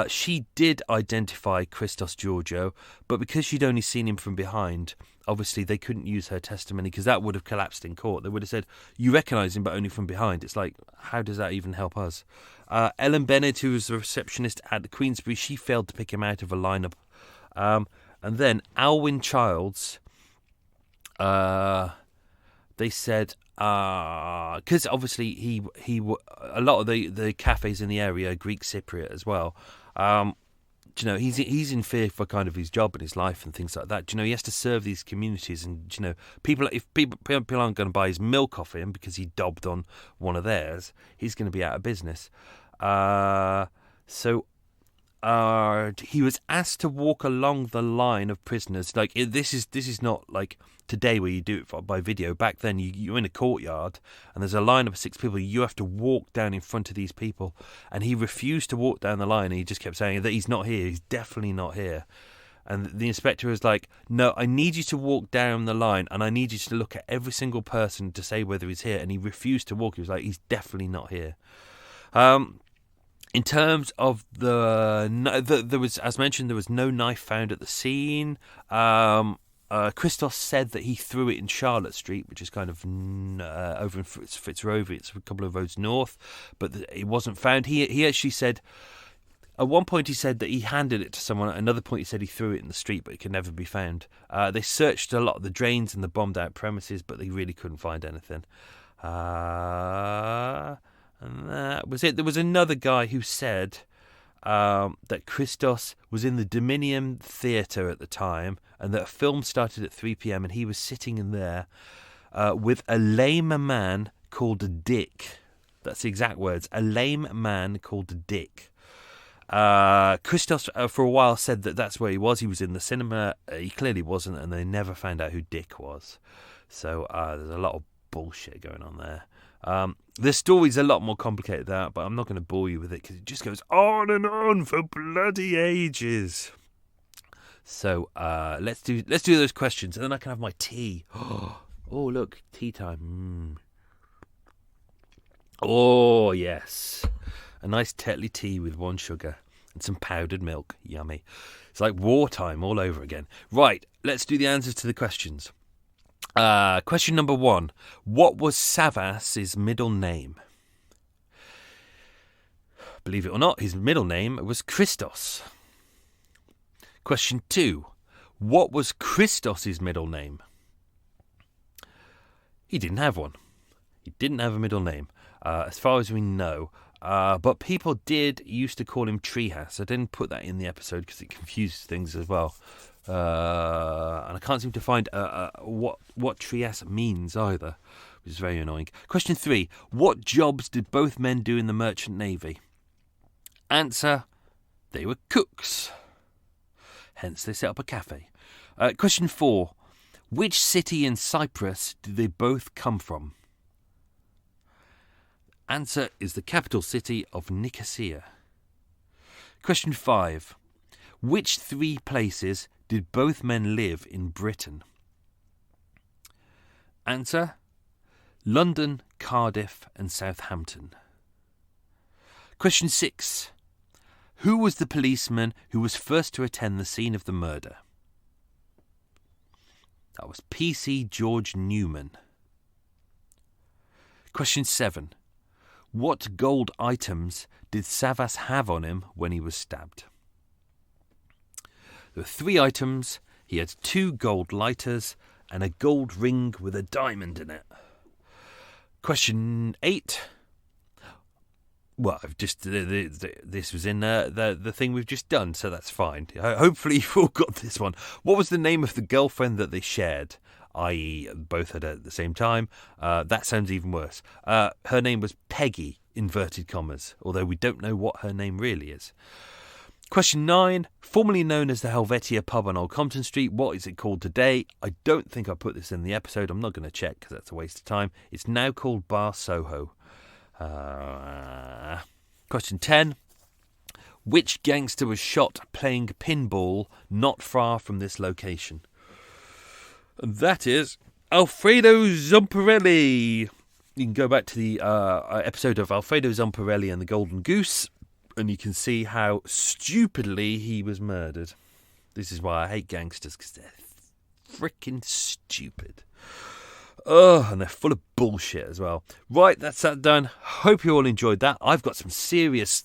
she did identify Christos Giorgio, but because she'd only seen him from behind, obviously they couldn't use her testimony because that would have collapsed in court. They would have said, you recognise him, but only from behind. It's like, how does that even help us? Ellen Bennett, who was the receptionist at the Queensbury, she failed to pick him out of a lineup. And then Alwyn Childs, they said, because obviously he a lot of the cafes in the area are Greek-Cypriot as well. He's in fear for kind of his job and his life and things like that. He has to serve these communities, and if people aren't going to buy his milk off him because he dobbed on one of theirs, he's going to be out of business. So he was asked to walk along the line of prisoners. Like this is not like today where you do it by video. Back then, you're in a courtyard and there's a line of 6 people. You have to walk down in front of these people, and he refused to walk down the line. And he just kept saying that he's not here. He's definitely not here. And the inspector was like, "No, I need you to walk down the line, and I need you to look at every single person to say whether he's here." And he refused to walk. He was like, "He's definitely not here." In terms of there was, as mentioned, there was no knife found at the scene. Christos said that he threw it in Charlotte Street, which is kind of over in Fitzrovia. It's a couple of roads north, but it wasn't found. He actually said, at one point he said that he handed it to someone. At another point he said he threw it in the street, but it could never be found. They searched a lot of the drains and the bombed out premises, but they really couldn't find anything. And that was it. There was another guy who said that Christos was in the Dominion Theatre at the time, and that a film started at 3 p.m. and he was sitting in there with a lame man called Dick. That's the exact words. A lame man called Dick. Christos, for a while, said that that's where he was. He was in the cinema. He clearly wasn't, and they never found out who Dick was. So there's a lot of bullshit going on there. The story's a lot more complicated than that, but I'm not going to bore you with it because it just goes on and on for bloody ages. So let's do those questions, and then I can have my tea. Oh, look, tea time. Oh, yes. A nice Tetley tea with 1 sugar and some powdered milk. Yummy. It's like wartime all over again. Right, let's do the answers to the questions. Question number 1. What was Savvas' middle name? Believe it or not, his middle name was Christos. Question 2. What was Christos' middle name? He didn't have one. He didn't have a middle name, as far as we know. But people used to call him Treehouse. I didn't put that in the episode because it confuses things as well. And I can't seem to find what Trias means either, which is very annoying. Question 3. What jobs did both men do in the Merchant Navy? Answer, they were cooks. Hence they set up a cafe. Question 4. Which city in Cyprus did they both come from? Answer is the capital city of Nicosia. Question 5. Which 3 places did both men live in Britain? Answer, London, Cardiff and Southampton. Question 6. Who was the policeman who was first to attend the scene of the murder? That was PC George Newman. Question 7. What gold items did Savvas have on him when he was stabbed? There were 3 items. He had 2 gold lighters and a gold ring with a diamond in it. Question 8. Well, this was in the thing we've just done, so that's fine. Hopefully you've all got this one. What was the name of the girlfriend that they shared? I.e., both had at the same time. That sounds even worse. Her name was Peggy, inverted commas, although we don't know what her name really is. Question 9. Formerly known as the Helvetia pub on Old Compton Street, what is it called today? I don't think I put this in the episode. I'm not going to check because that's a waste of time. It's now called Bar Soho. Question 10. Which gangster was shot playing pinball not far from this location? And that is Alfredo Zamparelli. You can go back to the episode of Alfredo Zamparelli and the Golden Goose, and you can see how stupidly he was murdered. This is why I hate gangsters, because they're freaking stupid. Oh, and they're full of bullshit as well. Right, that's that done. Hope you all enjoyed that. I've got some serious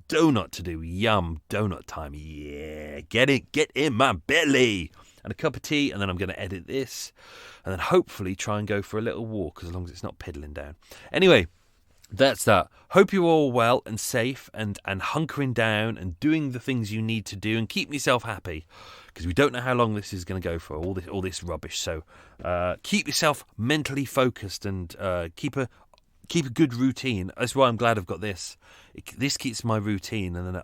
donut to do. Yum, donut time. Yeah, get in my belly. And a cup of tea, and then I'm going to edit this, and then hopefully try and go for a little walk, as long as it's not piddling down. Anyway, that's that. Hope you're all well and safe and hunkering down and doing the things you need to do and keeping yourself happy, because we don't know how long this is going to go for, all this rubbish. So keep yourself mentally focused and keep a keep a good routine. That's why I'm glad I've got this. This keeps my routine, and then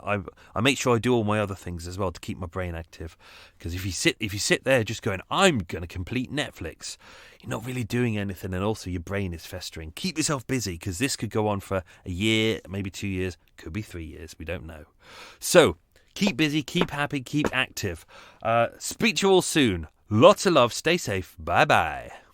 I make sure I do all my other things as well to keep my brain active. Because if you sit there just going, I'm going to complete Netflix, you're not really doing anything, and also your brain is festering. Keep yourself busy, because this could go on for a year, maybe 2 years, could be 3 years. We don't know. So keep busy, keep happy, keep active. Speak to you all soon. Lots of love. Stay safe. Bye bye.